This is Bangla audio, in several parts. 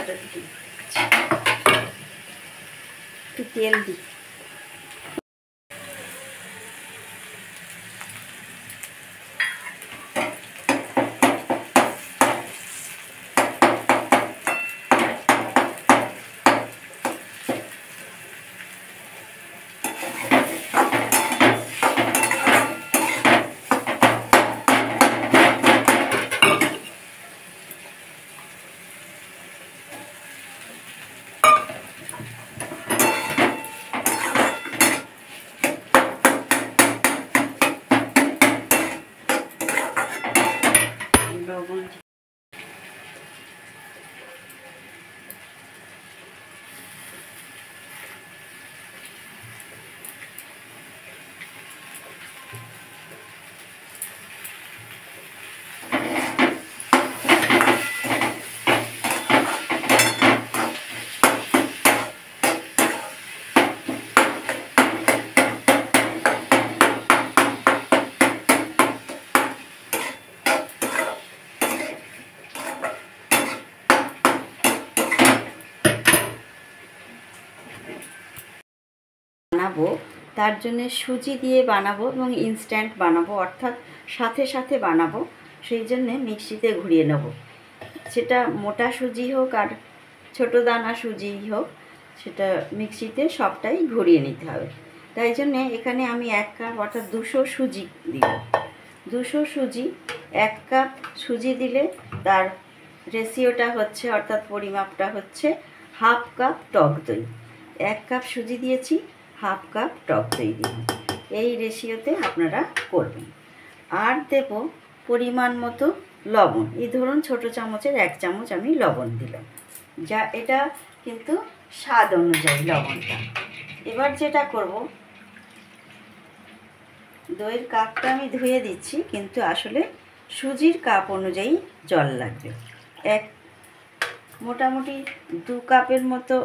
কড়াটা দিই, একটু তেল দিই। লবণ বানাবো, তার জন্য সুজি দিয়ে বানাবো এবং ইনস্ট্যান্ট বানাবো, অর্থাৎ সাথে সাথে বানাবো। সেই জন্যে মিক্সিতে ঘুরিয়ে নেব। সেটা মোটা সুজি হোক আর ছোটো দানা সুজি হোক, সেটা মিক্সিতে সবটাই ঘুরিয়ে নিতে হবে। তাই জন্যে এখানে আমি 1 কাপ অর্থাৎ 200 সুজি দিব। 200 সুজি, 1 কাপ সুজি দিলে তার রেশিওটা হচ্ছে, অর্থাৎ পরিমাপটা হচ্ছে 1/2 কাপ টক দই। 1 কাপ সুজি দিয়েছি, 1/2 কাপ টক দই দিন। এই রেশিওতে আপনারা করবেন। আর দেব পরিমাণ মতো লবণ। এই ধরুন ছোটো চামচের 1 চামচ আমি লবণ দিলাম, যা এটা কিন্তু স্বাদ অনুযায়ী লবণটা। এবার যেটা করব, দইয়ের কাপটা আমি ধুয়ে দিচ্ছি, কিন্তু আসলে সুজির কাপ অনুযায়ী জল লাগবে। মোটামুটি 2 কাপের মতো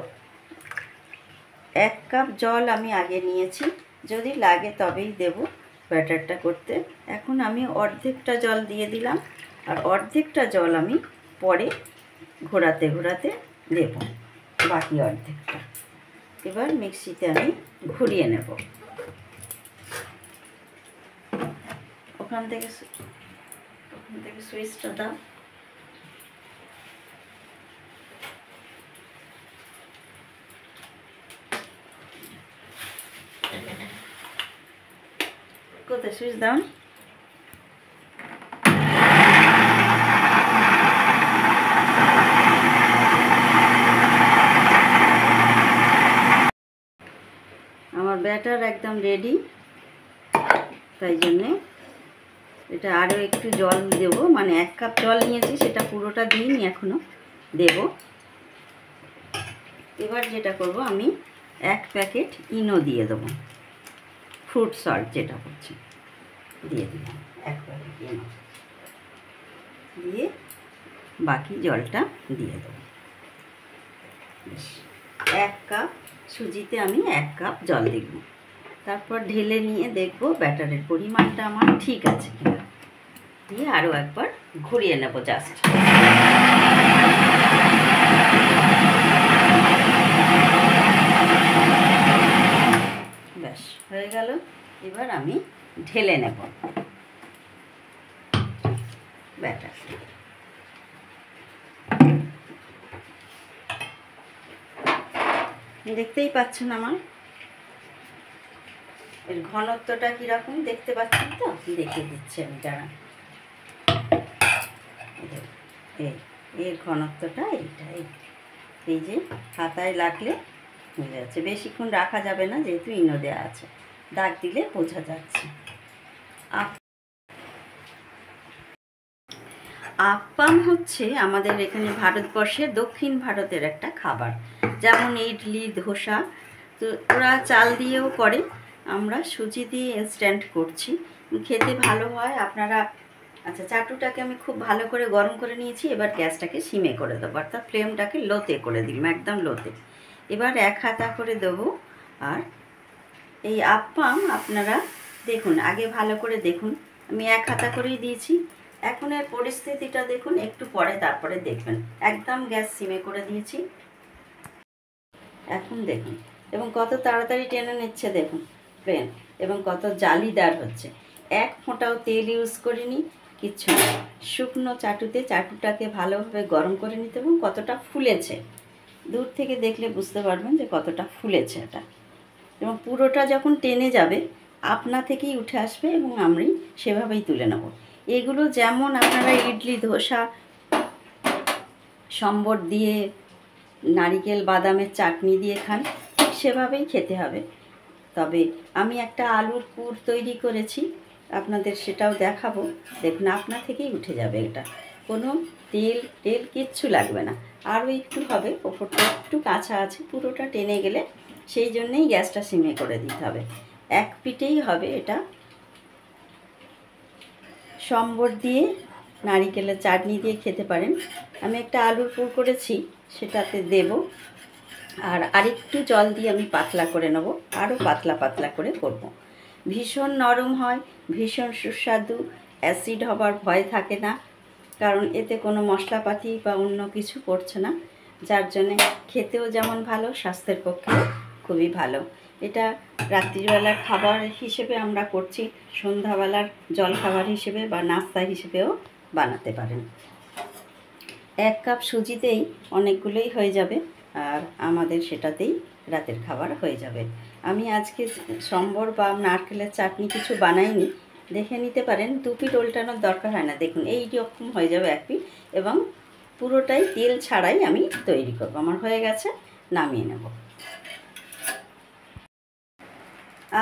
1 কাপ জল আমি আগে নিয়েছি, যদি লাগে তবেই দেব ব্যাটারটা করতে। এখন আমি অর্ধেকটা জল দিয়ে দিলাম, আর অর্ধেকটা জল আমি পরে ঘোরাতে ঘোরাতে দেব, বাকি অর্ধেকটা। এবার মিক্সিতে আমি ঘুরিয়ে নেব। ওখান থেকে সুইচটা দাও। কোথায় সুইচ দাও? আমার ব্যাটার একদম রেডি, তাই জন্যে এটা আরও একটু জল দেব, মানে 1 কাপ জল নিয়েছি, সেটা পুরোটা দিইনি, এখনও দেব। এবার যেটা করব, আমি 1 প্যাকেট ইনো দিয়ে দেবো, ফ্রুট সল্ট যেটা করছি দিয়ে দিলাম। 1 প্যাকেট ইনো দিয়ে বাকি জলটা দিয়ে দেবো। 1 কাপ সুজিতে আমি 1 কাপ জল দিব। তারপর ঢেলে নিয়ে দেখব ব্যাটারের পরিমাণটা আমার ঠিক আছে কিনা। দিয়ে আরও একবার ঘুরিয়ে নেব জাস্ট। ব্যাস হয়ে গেল। এবার আমি ঢেলে নেব ব্যাটার। দেখতেই পাচ্ছেন আমার এর ঘনত্বটা কীরকম, দেখতে পাচ্ছেন তো? দেখিয়ে দিচ্ছি আমি, দাঁড়ান। এর ঘনত্বটা এইটাই, এই যে হাতায় লাগলে হয়ে যাচ্ছে। বেশিক্ষণ রাখা যাবে না, যেহেতু ইনো দেওয়া আছে, দাগ দিলে বোঝা যাচ্ছে। আপ্পাম হচ্ছে আমাদের এখানে ভারতবর্ষের দক্ষিণ ভারতের একটা খাবার, যেমন ইডলি, ধোসা। তো ওরা চাল দিয়েও করে, আমরা সুজি দিয়ে ইনস্ট্যান্ট করছি, খেতে ভালো হয়। আপনারা, আচ্ছা, চাটুটাকে আমি খুব ভালো করে গরম করে নিয়েছি। এবার গ্যাসটাকে সিমে করে দেবো, অর্থাৎ ফ্লেমটাকে লোতে করে দিলাম, একদম লোতে। এবার 1 হাতা করে দেবো। আর এই আপ্পাম আপনারা দেখুন, আগে ভালো করে দেখুন, আমি 1 হাতা করেই দিয়েছি। এখন এর পরিস্থিতিটা দেখুন, একটু পরে তারপরে দেখবেন। একদম গ্যাস সিমে করে দিয়েছি। এখন দেখুন, এবং কত তাড়াতাড়ি টেনে নিচ্ছে দেখুন প্লেন, এবং কত জালিদার হচ্ছে। এক ফোঁটাও তেল ইউজ করিনি, কিচ্ছু না। শুকনো চাটুতে চাটুটাকে ভালোভাবে গরম করে নিতে, এবং কতটা ফুলেছে দূর থেকে দেখলে বুঝতে পারবেন যে কতটা ফুলেছে এটা। এবং পুরোটা যখন টেনে যাবে আপনা থেকেই উঠে আসবে, এবং আমি সেভাবেই তুলে নেব। এগুলো যেমন আপনারা ইডলি, ধোসা, সম্বর দিয়ে, নারিকেল বাদামের চাটনি দিয়ে খান, ঠিক সেভাবেই খেতে হবে। তবে আমি একটা আলুর পুর তৈরি করেছি, আপনাদের সেটাও দেখাবো। দেখুন, আপনা থেকেই উঠে যাবে এটা, কোনো তেল কিচ্ছু লাগবে না। আরও একটু হবে, ওপরটা একটু কাঁচা আছে, পুরোটা টেনে গেলে সেই জন্যেই গ্যাসটা সিমে করে দিতে হবে। এক পিঠেই হবে এটা। সম্বর দিয়ে, নারিকেলের চাটনি দিয়ে খেতে পারেন। আমি একটা আলুর পুর করেছি, সেটাতে দেব। আর আরেকটু জল দিয়ে আমি পাতলা করে নেব, আরও পাতলা পাতলা করে করব। ভীষণ নরম হয়, ভীষণ সুস্বাদু, অ্যাসিড হবার ভয় থাকে না, কারণ এতে কোনো মশলাপাতি বা অন্য কিছু পড়ছে না, যার জন্যে খেতেও যেমন ভালো, স্বাস্থ্যের পক্ষে খুবই ভালো। এটা রাত্রিবেলার খাবার হিসেবে আমরা করছি, সন্ধ্যাবেলার জল খাবার হিসেবে বা নাস্তা হিসেবেও বানাতে পারেন। 1 কাপ সুজিতেই অনেকগুলোই হয়ে যাবে, আর আমাদের সেটাতেই রাতের খাবার হয়ে যাবে। আমি আজকে সম্বর বা নারকেলের চাটনি কিছু বানাইনি, দেখে নিতে পারেন। 2 পিঠ উল্টানোর দরকার হয় না, দেখুন এই রকম হয়ে যাবে 1 পিঠ, এবং পুরোটাই তেল ছাড়াই আমি তৈরি করব। আমার হয়ে গেছে, নামিয়ে নেব।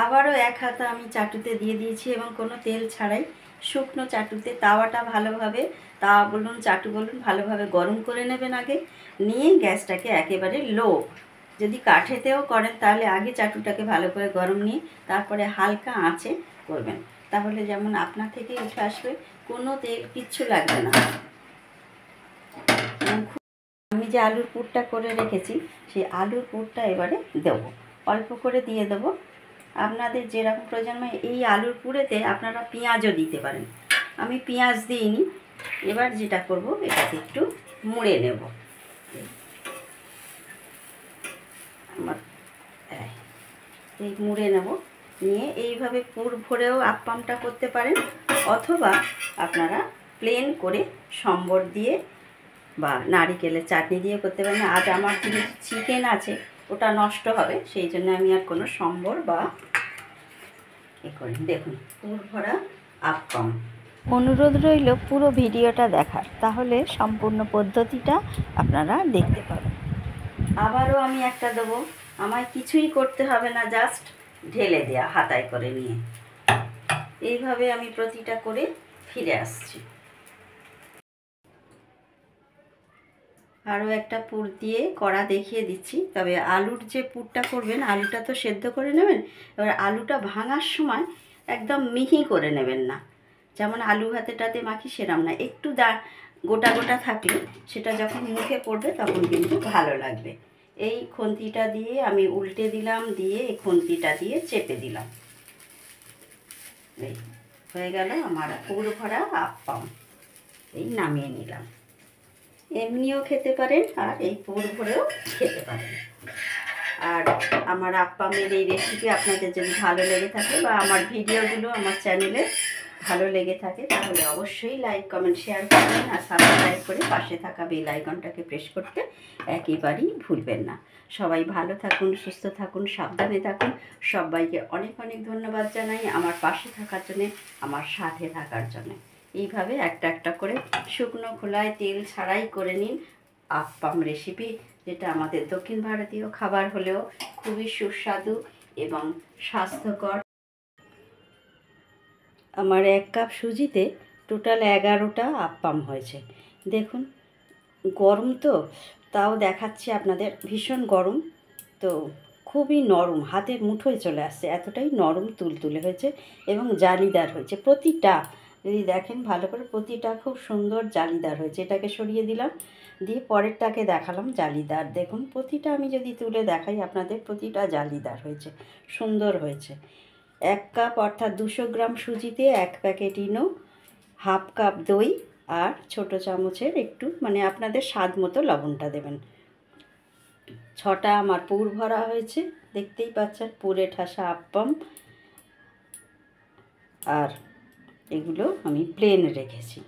আবারও 1 হাতা আমি চাটুতে দিয়ে দিয়েছি, এবং কোনো তেল ছাড়াই শুকনো চাটুতে তাওয়াটা ভালোভাবে, তাওয়া বলুন চাটু বলুন, ভালোভাবে গরম করে নেবেন আগে। নিয়ে গ্যাসটাকে একেবারে লো, যদি কাঠেতেও করেন তাহলে আগে চাটুটাকে ভালো করে গরম নিয়ে তারপরে হালকা আঁচে করবেন, তাহলে যেমন আপনা থেকেই উঠে আসবে, কোনো তেল কিচ্ছু লাগবে না। আমি যে আলুর পুরটা করে রেখেছি, সেই আলুর পুরটা এবারে দেবো, অল্প করে দিয়ে দেবো। আপনাদের যেরকম প্রয়োজন হয়, এই আলুর পুরেতে আপনারা পেঁয়াজও দিতে পারেন, আমি পেঁয়াজ দিইনি। এবার যেটা করব, এটাকে একটু মুড়ে নেব। আমার এই মুড়ে নেব, নিয়ে এইভাবে পুর ভরেও আপ্পামটা করতে পারেন, অথবা আপনারা প্লেন করে সম্বর দিয়ে বা নারিকেলের চাটনি দিয়ে করতে পারেন। আজ আমার যদি চিকেন আছে, ওটা নষ্ট হবে, সেই জন্য আমি আর কোনো সম্বর বা করি। দেখুন, পুর ভরা আপ্পাম। অনুরোধ রইল পুরো ভিডিওটা দেখার, তাহলে সম্পূর্ণ পদ্ধতিটা আপনারা দেখতে পাবেন। আবারও আমি একটা দেবো, আমায় কিছুই করতে হবে না, জাস্ট ঢেলে দেয়া হাতায় করে নিয়ে। এইভাবে আমি প্রতিটা করে ফিরে আসছি। আরও একটা পুর দিয়ে কড়া দেখিয়ে দিচ্ছি। তবে আলুর যে পুরটা করবেন, আলুটা তো সেদ্ধ করে নেবেন, এবার আলুটা ভাঙার সময় একদম মিহি করে নেবেন না, যেমন আলু ভাতেটাতে মাখি সেরম না, একটু গোটা গোটা থাকলে সেটা যখন মুখে পড়বে তখন কিন্তু ভালো লাগবে। এই খুন্তিটা দিয়ে আমি উল্টে দিলাম, দিয়ে এই খুন্তিটা দিয়ে চেপে দিলাম, এই হয়ে গেল আমার পুর ভরা আপ্পাম। এই নামিয়ে নিলাম। এমনিও খেতে পারেন, আর এই পুর ভরেও খেতে পারেন। আর আমার আপ্পামের এই রেসিপি আপনাদের যদি ভালো লেগে থাকে, বা আমার ভিডিওগুলো আমার চ্যানেলে ভালো লেগে থাকে, তাহলে অবশ্যই লাইক, কমেন্ট, শেয়ার করবেন, আর সাবস্ক্রাইব করে পাশে থাকা বেল আইকনটাকে প্রেস করতে একেবারেই ভুলবেন না। সবাই ভালো থাকুন, সুস্থ থাকুন, সাবধানে থাকুন। সবাইকে অনেক অনেক ধন্যবাদ জানাই আমার পাশে থাকার জন্যে, আমার সাথে থাকার জন্যে। এইভাবে একটা একটা করে শুকনো খোলায় তেল ছাড়াই করে নিন আপ্পাম রেসিপি, যেটা আমাদের দক্ষিণ ভারতীয় খাবার হলেও খুবই সুস্বাদু এবং স্বাস্থ্যকর। আমার 1 কাপ সুজিতে টোটাল 11টা আপ্পাম হয়েছে। দেখুন, গরম তো, তাও দেখাচ্ছি আপনাদের, ভীষণ গরম, তো খুবই নরম, হাতের মুঠোয় চলে আসছে, এতটাই নরম তুলতুলে হয়েছে এবং জালিদার হয়েছে। প্রতিটা যদি দেখেন ভালো করে, প্রতিটা খুব সুন্দর জালিদার হয়েছে। এটাকে সরিয়ে দিলাম, দিয়ে পরেরটাকে দেখালাম জালিদার। দেখুন, প্রতিটা আমি যদি তুলে দেখাই আপনাদের, প্রতিটা জালিদার হয়েছে, সুন্দর হয়েছে। 1 কাপ অর্থাৎ 200 গ্রাম সুজিতে 1 প্যাকেট ইনো, হাফ কাপ দই আর ছোটো চামচের একটু মানে আপনাদের স্বাদ মতো লবণটা দেবেন। 6টা আমার পুর ভরা হয়েছে, দেখতেই পাচ্ছেন, পুরে ঠাসা আপ্পাম। আর এগুলো আমি প্লেন রেখেছি।